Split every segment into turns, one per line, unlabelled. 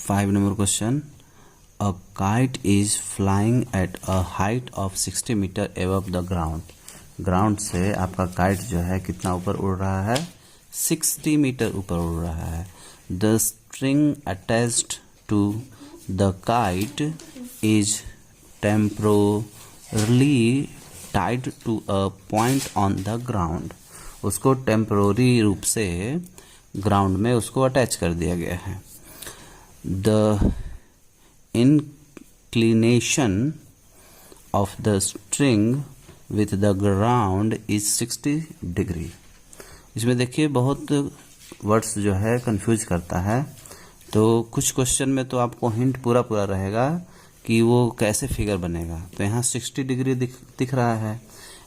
5 number question. A kite is flying at a height of 60 metre above the ground. Ground से आपका kite जो है कितना ऊपर उड़ रहा है? 60 मीटर ऊपर उड़ रहा है. The string attached to the kite is temporarily tied to a point on the ground. उसको टेम्पररी रूप से ग्राउंड में उसको अटैच कर दिया गया है. The inclination of the string with the ground is 60 degree. इसमें देखिए बहुत वर्ड्स जो है कंफ्यूज करता है, तो कुछ क्वेश्चन में तो आपको हिंट पूरा पूरा रहेगा कि वो कैसे फिगर बनेगा. तो यहाँ 60 डिग्री दिख रहा है,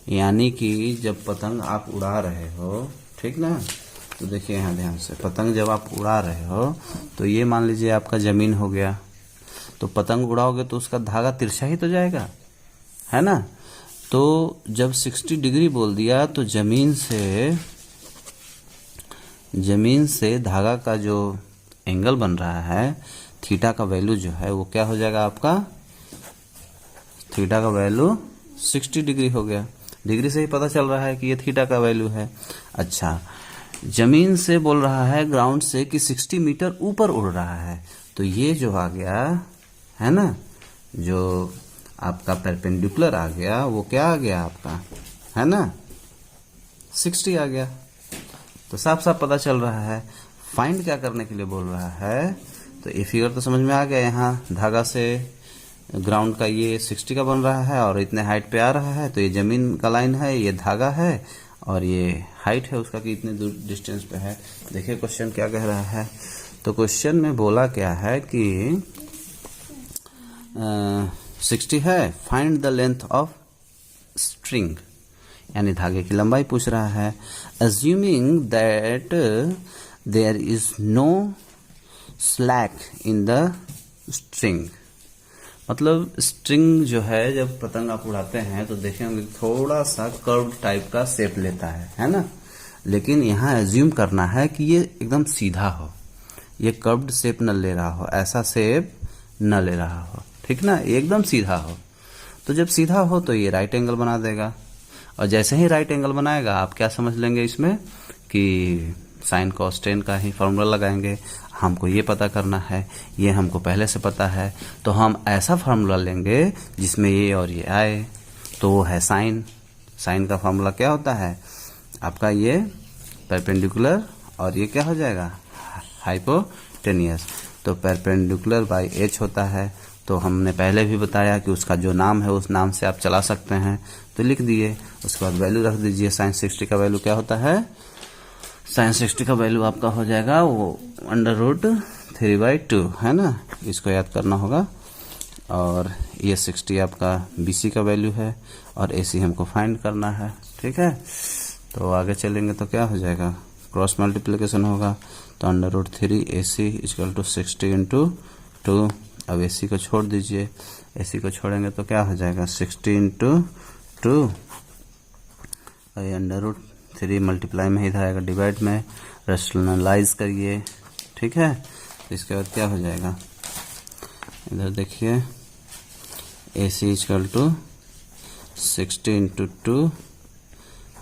यानी कि जब पतंग आप उड़ा रहे हो, ठीक ना, तो देखिए यहाँ ध्यान से, पतंग जब आप उड़ा रहे हो तो ये मान लीजिए आपका जमीन हो गया, तो पतंग उड़ाओगे तो उसका धागा तिरछा ही तो जाएगा, है ना. तो जब 60 डिग्री बोल दिया तो जमीन से धागा का जो एंगल बन रहा है, थीटा का वैल्यू जो है वो क्या हो जाएगा आपका? थीटा का वैल्यू 60 डिग्री हो गया. डिग्री से ही पता चल रहा है कि ये थीटा का वैल्यू है. अच्छा, जमीन से बोल रहा है ग्राउंड से कि 60 मीटर ऊपर उड़ रहा है, तो ये जो आ गया है ना, जो आपका परपेंडिकुलर आ गया, वो क्या आ गया आपका, है ना, 60 आ गया. तो साफ साफ पता चल रहा है. फाइंड क्या करने के लिए बोल रहा है, तो ये फिगर तो समझ में आ गया. यहाँ धागा से ग्राउंड का ये 60 का बन रहा है और इतने हाइट पे आ रहा है, तो ये जमीन का लाइन है, ये धागा है और ये हाइट है उसका कि इतने दूर डिस्टेंस पे है. देखिए क्वेश्चन क्या कह रहा है. तो क्वेश्चन में बोला क्या है कि 60 है, find the length of string, यानी धागे की लंबाई पूछ रहा है. Assuming that there is no slack in the string. मतलब स्ट्रिंग जो है जब पतंग आप उड़ाते हैं तो देखेंगे थोड़ा सा कर्व टाइप का शेप लेता है ना. लेकिन यहाँ एज्यूम करना है कि ये एकदम सीधा हो, ये कर्व्ड शेप न ले रहा हो, ऐसा शेप न ले रहा हो, ठीक ना, एकदम सीधा हो. तो जब सीधा हो तो ये राइट एंगल बना देगा, और जैसे ही राइट एंगल बनाएगा आप क्या समझ लेंगे इसमें कि साइन कॉस टेन का ही फॉर्मूला लगाएंगे. हमको ये पता करना है, ये हमको पहले से पता है, तो हम ऐसा फार्मूला लेंगे जिसमें ये और ये आए, तो वो है साइन. साइन का फार्मूला क्या होता है आपका? ये परपेंडिकुलर और ये क्या हो जाएगा? हाइपोटेनियस. तो परपेंडिकुलर बाई एच होता है. तो हमने पहले भी बताया कि उसका जो नाम है उस नाम से आप चला सकते हैं, तो लिख दिए. उसके बाद वैल्यू रख दीजिए. साइन 60 का वैल्यू क्या होता है? साइन 60 का वैल्यू आपका हो जाएगा वो √3/2, है ना, इसको याद करना होगा. और ये 60 आपका BC का वैल्यू है और AC हमको फाइंड करना है, ठीक है. तो आगे चलेंगे तो क्या हो जाएगा? क्रॉस मल्टीप्लिकेशन होगा, तो √3 AC = 60 × 2. अब AC को छोड़ दीजिए, AC को छोड़ेंगे तो क्या हो जाएगा? 60 × 2, और ये √3 मल्टीप्लाई में ही इधर आएगा डिवाइड में. रेशनलाइज करिए, ठीक है. तो इसके बाद क्या हो जाएगा? इधर देखिए, AC = 60 × 2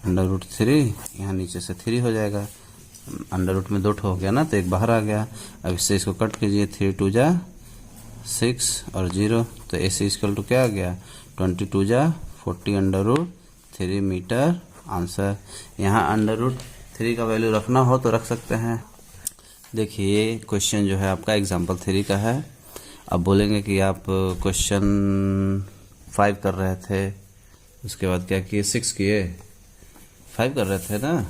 √3, यहाँ नीचे से 3 हो जाएगा. अंडर में 2 हो गया ना, तो एक बाहर आ गया. अब इससे इसको कट कीजिए, 3 × 2 = 6 और 0, तो AC = क्या आ गया? 22 × 40 √3 मीटर. आंसर. यहाँ √3 का वैल्यू रखना हो तो रख सकते हैं. देखिए क्वेश्चन जो है आपका एग्जाम्पल 3 का है. अब बोलेंगे कि आप क्वेश्चन 5 कर रहे थे, उसके बाद क्या किए? 6 किए, 5 कर रहे थे ना.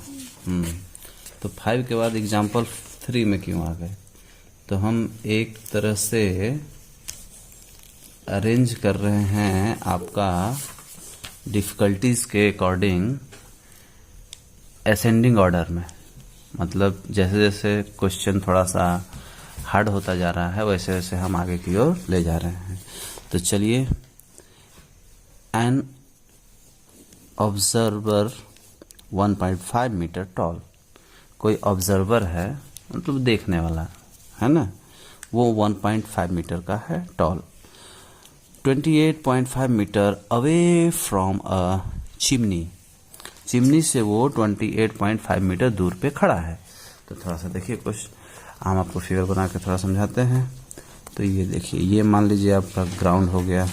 तो 5 के बाद एग्जाम्पल 3 में क्यों आ गए? तो हम एक तरह से अरेंज कर रहे हैं आपका डिफिकल्टीज के अकॉर्डिंग असेंडिंग ऑर्डर में. मतलब जैसे जैसे क्वेश्चन थोड़ा सा हार्ड होता जा रहा है वैसे वैसे हम आगे की ओर ले जा रहे हैं. तो चलिए, एन ऑब्जर्वर 1.5 मीटर टॉल. कोई ऑब्जर्वर है, मतलब देखने वाला, है ना, वो 1.5 मीटर का है tall. 28.5 metre away from a chimney, chimney से वो 28.5 मीटर दूर पे खड़ा है। तो थोड़ा सा देखिए, कुछ हम आपको फिगर बना के थोड़ा समझाते हैं। तो ये देखिए, ये मान लीजिए आपका ग्राउंड हो गया,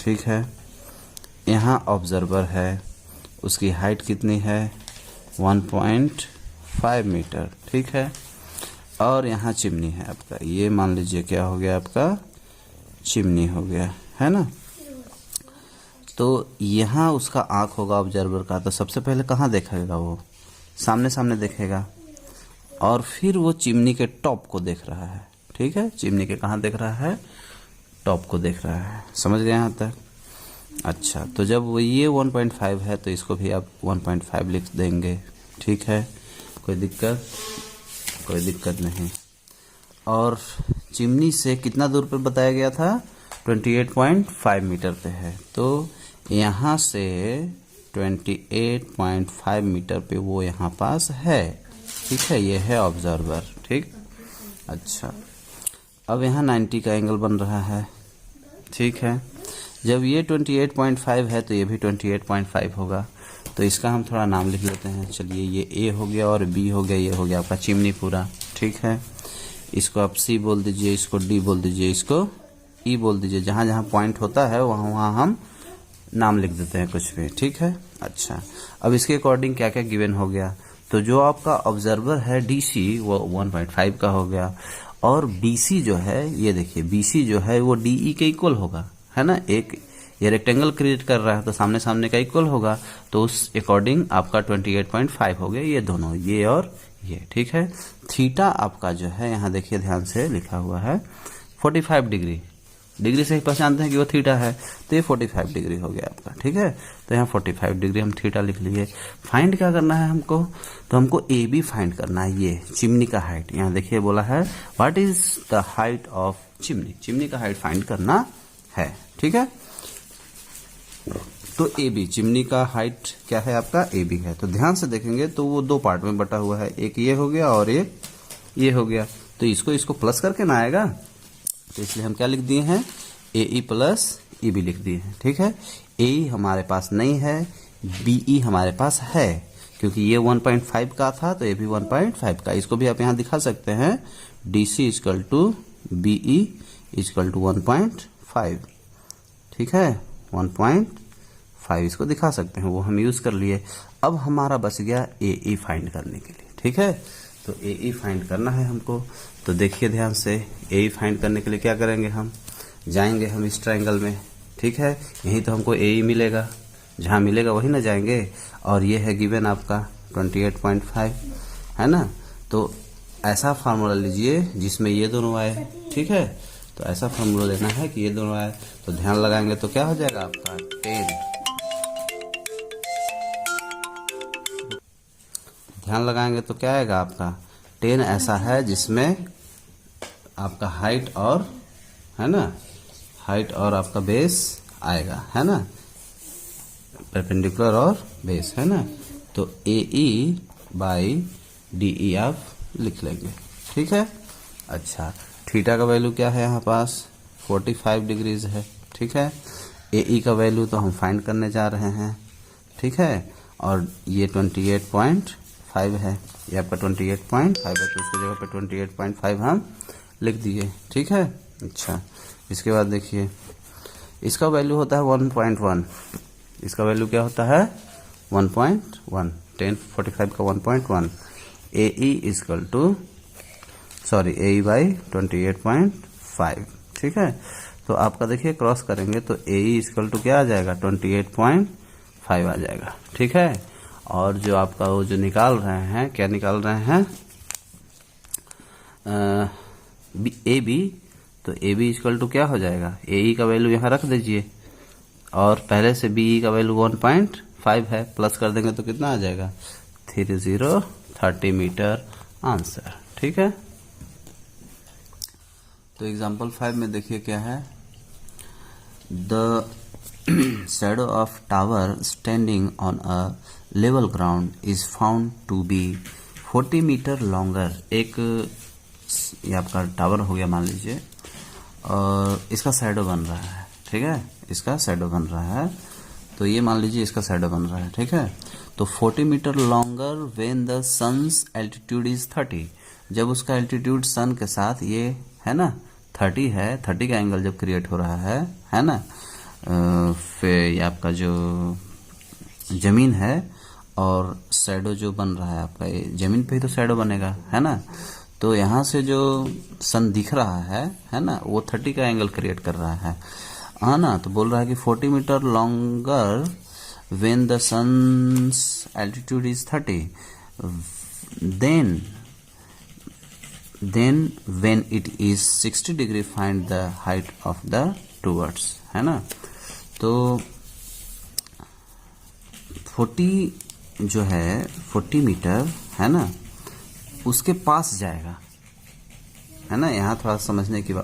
ठीक है। यहाँ ऑब्जर्वर है, उसकी हाइट कितनी है 1.5 मीटर, ठीक है। और यहाँ चिमनी है आपका, ये मान लीजिए क्या हो गया आपका चिमनी हो गया, है ना। तो यहाँ उसका आँख होगा ऑब्जर्वर का, तो सबसे पहले कहाँ देखेगा वो, सामने सामने देखेगा, और फिर वो चिमनी के टॉप को देख रहा है, ठीक है। चिमनी के कहाँ देख रहा है, टॉप को देख रहा है, समझ गए यहाँ तक। अच्छा, तो जब वो ये 1.5 है तो इसको भी आप 1.5 लिख देंगे, ठीक है, कोई दिक्कत नहीं। और चिमनी से कितना दूर पर बताया गया था, 28.5 मीटर पे है, तो यहाँ से 28.5 मीटर पे वो यहाँ पास है, ठीक है। ये है ऑब्जर्वर, ठीक। अच्छा, अब यहाँ 90 का एंगल बन रहा है, ठीक है। जब ये 28.5 है तो ये भी 28.5 होगा, तो इसका हम थोड़ा नाम लिख लेते हैं। चलिए, ये ए हो गया और बी हो गया, ये हो गया आपका चिमनी पूरा, ठीक है। इसको आप सी बोल दीजिए, इसको डी बोल दीजिए, इसको ई बोल दीजिए। जहाँ जहाँ पॉइंट होता है वहाँ वहाँ हम नाम लिख देते हैं कुछ भी, ठीक है। अच्छा, अब इसके अकॉर्डिंग क्या क्या गिवन हो गया, तो जो आपका ऑब्जर्वर है डीसी वो 1.5 का हो गया, और बीसी जो है, ये देखिए बीसी जो है वो डीई के इक्वल होगा, है ना। एक ये रेक्टेंगल क्रिएट कर रहा है तो सामने सामने का इक्वल होगा, तो उस अकॉर्डिंग आपका 28.5 हो गया, ये दोनों, ये और ये, ठीक है। थीटा आपका जो है यहाँ देखिए ध्यान से लिखा हुआ है 45 डिग्री, डिग्री से ही पहचानते हैं कि वो थीटा है, तो ये 45 डिग्री हो गया आपका, ठीक है। तो यहाँ 45 डिग्री हम थीटा लिख लिए। फाइंड क्या करना है हमको, तो हमको ए बी फाइंड करना है, ये चिमनी का हाइट। यहाँ देखिए बोला है what is the height of chimney, chimney का हाइट फाइंड करना है, ठीक है। तो ए बी, चिमनी का हाइट क्या है आपका, ए बी है। तो ध्यान से देखेंगे तो वो दो पार्ट में बटा हुआ है, एक ये हो गया और एक ये हो गया, तो इसको प्लस करके ना आएगा, तो इसलिए हम क्या लिख दिए हैं, ए ई प्लस ई बी लिख दिए हैं, ठीक है। ए ई हमारे पास नहीं है, बी ई हमारे पास है, क्योंकि ये 1.5 का था तो ये भी 1.5 का। इसको भी आप यहाँ दिखा सकते हैं, D C equal to B E equal to 1.5, ठीक है, 1.5 इसको दिखा सकते हैं, वो हम यूज कर लिए। अब हमारा बच गया ए ई फाइंड करने के लिए, ठीक है। तो ए ई फाइंड करना है हमको, तो देखिए ध्यान से, ए ई फाइंड करने के लिए क्या करेंगे, हम जाएंगे हम इस ट्रायंगल में, ठीक है। यहीं तो हमको ए ई मिलेगा, जहाँ मिलेगा वही ना जाएंगे, और ये है गिवन आपका 28.5, है ना। तो ऐसा फार्मूला लीजिए जिसमें ये दोनों आए, ठीक है। तो ऐसा फार्मूला लेना है कि ये दोनों आए, तो ध्यान लगाएंगे तो क्या हो जाएगा आपका 10, ध्यान लगाएंगे तो क्या आएगा आपका 10 ऐसा है जिसमें आपका हाइट और, है ना, हाइट और आपका बेस आएगा, है ना, परपेंडिकुलर और बेस, है ना। तो ए ई बाई डी ई आप लिख लेंगे, ठीक है। अच्छा, थीटा का वैल्यू क्या है यहाँ पास 45 डिग्रीज है, ठीक है। ए ई का वैल्यू तो हम फाइंड करने जा रहे हैं, ठीक है। और ये 28.5 है, ये आपका 28.5 है, तो उसकी जगह पे 28.5 हम लिख दिए, ठीक है। अच्छा, इसके बाद देखिए इसका वैल्यू होता है 1.1, इसका वैल्यू क्या होता है 1.1, 1045 का 1.1, A E equal to sorry A E by 28.5, ठीक है। तो आपका देखिए क्रॉस करेंगे तो ए ई इजकल टू क्या आ जाएगा 28.5 आ जाएगा, ठीक है। और जो आपका वो जो निकाल रहे हैं, क्या निकाल रहे हैं ए बी, तो ए बी इजकल टू क्या हो जाएगा, ए ई का वैल्यू यहाँ रख दीजिए, और पहले से बी ई का वैल्यू 1.5 है, प्लस कर देंगे तो कितना आ जाएगा 30 मीटर आंसर, ठीक है। तो एग्जाम्पल 5 में देखिए क्या है, the shadow of tower standing on a level ground is found to be 40 metre longer। एक ये आपका टावर हो गया मान लीजिए, और इसका शैडो बन रहा है, ठीक है, इसका शैडो बन रहा है, तो ये मान लीजिए इसका शैडो बन रहा है, ठीक है। तो 40 metre longer when the sun's altitude is 30, जब उसका एल्टीट्यूड सन के साथ ये है ना 30 है, 30 का एंगल जब क्रिएट हो रहा है ना, फिर ये आपका जो जमीन है और शैडो जो बन रहा है आपका, ये जमीन पे ही तो शैडो बनेगा, है ना। तो यहाँ से जो सन दिख रहा है ना, वो 30 का एंगल क्रिएट कर रहा है ना। तो बोल रहा है कि 40 metre longer when the sun's altitude is 30, then when it is 60 degree find the height of the towers, है ना। तो 40 जो है 40 मीटर है ना, उसके पास जाएगा, है ना। यहाँ थोड़ा समझने की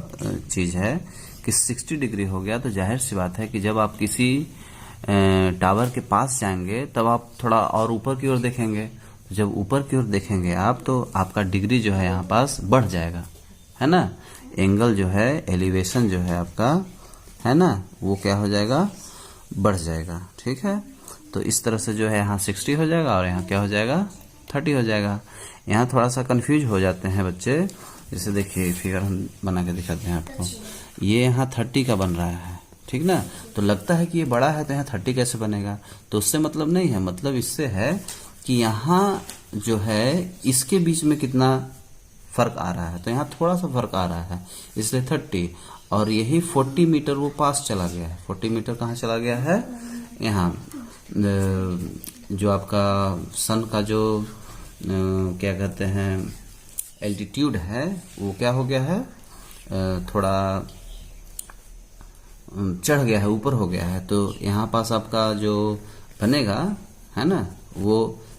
चीज है कि 60 डिग्री हो गया तो जाहिर सी बात है कि जब आप किसी टावर के पास जाएंगे तब आप थोड़ा और ऊपर की ओर देखेंगे, तो जब ऊपर की ओर देखेंगे आप तो आपका डिग्री जो है यहाँ पास बढ़ जाएगा, है ना। एंगल जो है, एलिवेशन जो है आपका, है ना, वो क्या हो जाएगा, बढ़ जाएगा, ठीक है। तो इस तरह से जो है यहाँ 60 हो जाएगा और यहाँ क्या हो जाएगा, 30 हो जाएगा। यहाँ थोड़ा सा कंफ्यूज हो जाते हैं बच्चे, जैसे देखिए फिगर हम बना के दिखाते हैं आपको, ये यहाँ 30 का बन रहा है, ठीक ना। तो लगता है कि ये बड़ा है तो यहाँ 30 कैसे बनेगा, तो उससे मतलब नहीं है, मतलब इससे है कि यहाँ जो है इसके बीच में कितना फर्क आ रहा है, तो यहाँ थोड़ा सा फर्क आ रहा है, इसलिए 30। और यही 40 मीटर वो पास चला गया है। 40 मीटर कहाँ चला गया है, यहाँ जो आपका सन का जो क्या कहते हैं एल्टीट्यूड है, वो क्या हो गया है, थोड़ा चढ़ गया है, ऊपर हो गया है। तो यहाँ पास आपका जो बनेगा, है ना, वो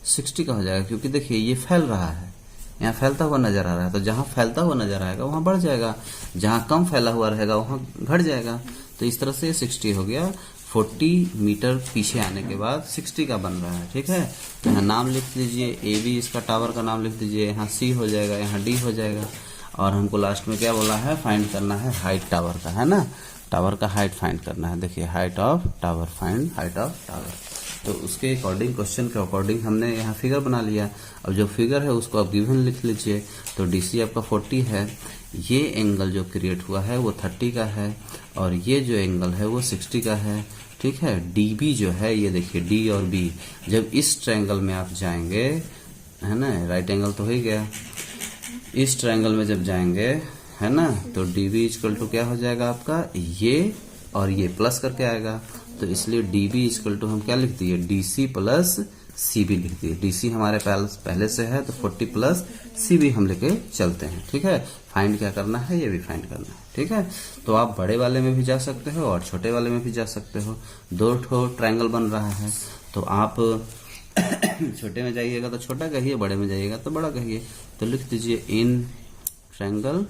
60 का हो जाएगा, क्योंकि देखिए ये फैल रहा है, यहाँ फैलता हुआ नजर आ रहा है। तो जहाँ फैलता हुआ नजर आएगा वहां बढ़ जाएगा, जहाँ कम फैला हुआ रहेगा वहां घट जाएगा। तो इस तरह से 60 हो गया। 40 मीटर पीछे आने के बाद 60 का बन रहा है, ठीक है। तो यहाँ नाम लिख लीजिए, ए बी इसका टावर का नाम लिख दीजिए, यहाँ सी हो जाएगा, यहाँ डी हो जाएगा। और हमको लास्ट में क्या बोला है, फाइंड करना है हाइट टावर का, है ना, टावर का हाइट फाइंड करना है। देखिए height of tower, find height of tower. तो उसके अकॉर्डिंग, क्वेश्चन के अकॉर्डिंग हमने यहाँ फिगर बना लिया। अब जो फिगर है उसको आप गिवन लिख लीजिए। तो डीसी आपका 40 है, ये एंगल जो क्रिएट हुआ है वो 30 का है, और ये जो एंगल है वो 60 का है, ठीक है। डीबी जो है, ये देखिए डी और बी, जब इस ट्रायंगल में आप जाएंगे, है ना, राइट एंगल तो हो ही गया, इस ट्रायंगल में जब जाएंगे, है ना, तो डीबी इक्वल टू क्या हो जाएगा आपका, ये और ये प्लस करके आएगा। तो इसलिए डीबी इक्वल टू हम क्या लिख दिए, डीसी प्लस सीबी लिख दिए। डीसी हमारे पहले से है, तो 40 प्लस सीबी हम लेके चलते हैं, ठीक है। फाइंड क्या करना है, ये भी फाइंड करना है, ठीक है। तो आप बड़े वाले में भी जा सकते हो और छोटे वाले में भी जा सकते हो। 2 ठो ट्रायंगल बन रहा है, तो आप छोटे में जाइएगा तो छोटा कहिए, बड़े में जाइएगा तो बड़ा कहिए। तो लिख दीजिए इन ट्रायंगल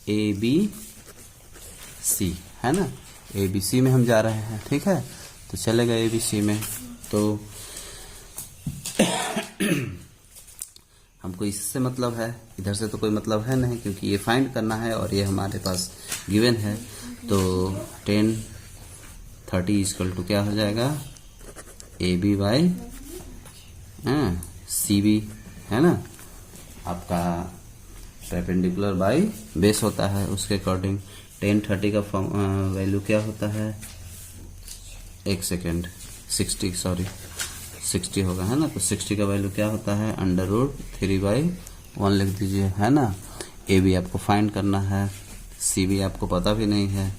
ए बी सी, है ना, ए बी सी में हम जा रहे हैं, ठीक है। तो चलेगा ए बी सी में, तो हमको इससे मतलब है, इधर से तो कोई मतलब है नहीं, क्योंकि ये फाइंड करना है और ये हमारे पास गिवन है। तो 10 30 इक्वल टू क्या हो जाएगा, A B by C B, है ना, आपका परपेंडिकुलर बाई बेस होता है, उसके अकॉर्डिंग 10 30 का वैल्यू क्या होता है, एक सेकेंड, 60 होगा, है ना। तो 60 का वैल्यू क्या होता है, √3/1 लिख दीजिए, है ना। ए बी आपको फाइंड करना है, सी बी आपको पता भी नहीं है।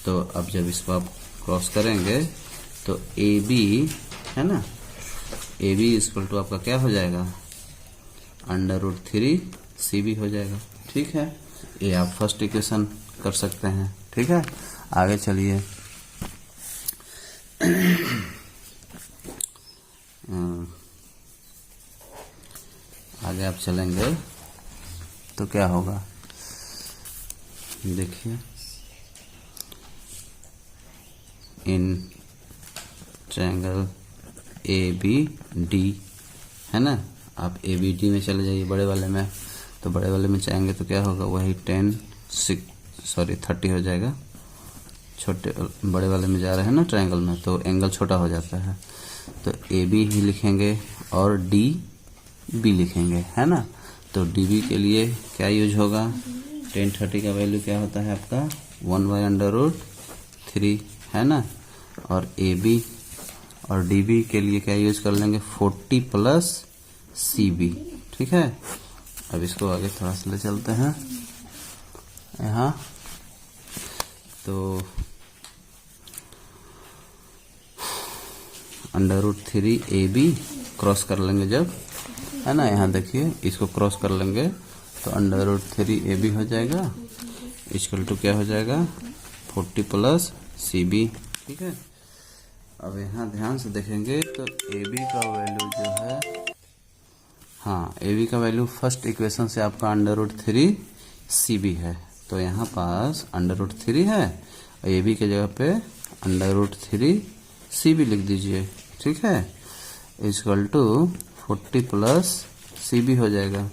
तो अब जब इसको आप क्रॉस करेंगे तो ए बी, है ना, ए बी इक्वल टू आपका क्या हो जाएगा, √3 सी बी हो जाएगा, ठीक है। ये आप फर्स्ट इक्वेशन कर सकते हैं, ठीक है। आगे चलिए, आगे आप चलेंगे तो क्या होगा, देखिए in triangle A B D, है ना। आप ए बी डी में चले जाइए, बड़े वाले में। तो बड़े वाले में चाहेंगे तो क्या होगा, वही 30 हो जाएगा। छोटे बड़े वाले में जा रहे हैं ना ट्रायंगल में, तो एंगल छोटा हो जाता है। तो ए बी ही लिखेंगे और डी बी लिखेंगे, है ना। तो डी बी के लिए क्या यूज होगा, tan 30 का वैल्यू क्या होता है आपका 1/√3, है ना। और ए बी और डी बी के लिए क्या यूज कर लेंगे 40 + CB, ठीक है। अब इसको आगे थोड़ा सा ले चलते हैं यहाँ। तो √3 AB क्रॉस कर लेंगे जब, है ना। यहाँ देखिए इसको क्रॉस कर लेंगे तो √3 AB हो जाएगा, इक्वल टू क्या हो जाएगा 40 + CB, ठीक है। अब यहाँ ध्यान से देखेंगे तो AB का वैल्यू जो है, हाँ AB का वैल्यू फर्स्ट इक्वेशन से आपका √3 CB है। तो यहाँ पास √3 है और AB के जगह पे √3 CB लिख दीजिए, ठीक है। इक्वल टू 40 + CB हो जाएगा।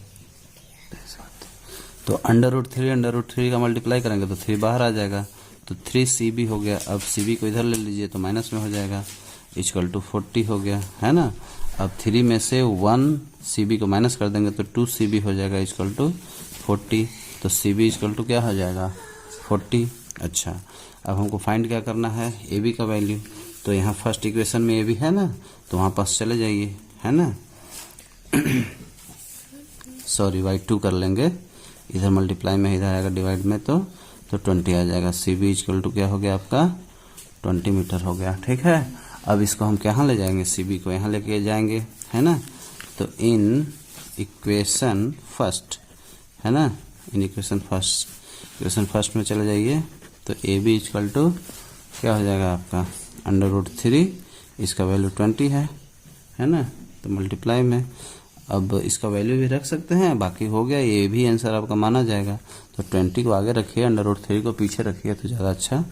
तो √3 का मल्टीप्लाई करेंगे तो 3 बाहर आ जाएगा, तो 3 CB हो गया। अब CB को इधर ले लीजिए तो माइनस में हो जाएगा, इक्वल टू 40 हो गया, है ना। अब 3 में से 1 CB को माइनस कर देंगे तो 2 CB हो जाएगा, इक्वल टू 40। तो CB इक्वल टू क्या हो जाएगा 40। अच्छा, अब हमको फाइंड क्या करना है AB का वैल्यू। तो यहाँ फर्स्ट इक्वेशन में AB है ना, तो वहाँ पास चले जाइए, है ना। सॉरी y2 कर लेंगे, इधर मल्टीप्लाई में इधर आएगा डिवाइड में, तो 20 आ जाएगा। CB इक्वल टू क्या हो गया आपका 20 मीटर हो गया, ठीक है। अब इसको हम कहाँ ले जाएंगे, CB को यहाँ लेके जाएंगे, है ना। तो इन इक्वेशन फर्स्ट, है ना, इन इक्वेशन फर्स्ट में चले जाइए। तो AB इक्वल टू क्या हो जाएगा आपका √3, इसका वैल्यू 20 है ना। तो मल्टीप्लाई में अब इसका वैल्यू भी रख सकते हैं, बाकी हो गया, ये भी आंसर आपका माना जाएगा। तो 20 को आगे रखिए, √3 को पीछे रखिए तो ज़्यादा अच्छा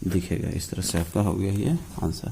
दिखेगा। इस तरह से आपका हो गया ये आंसर।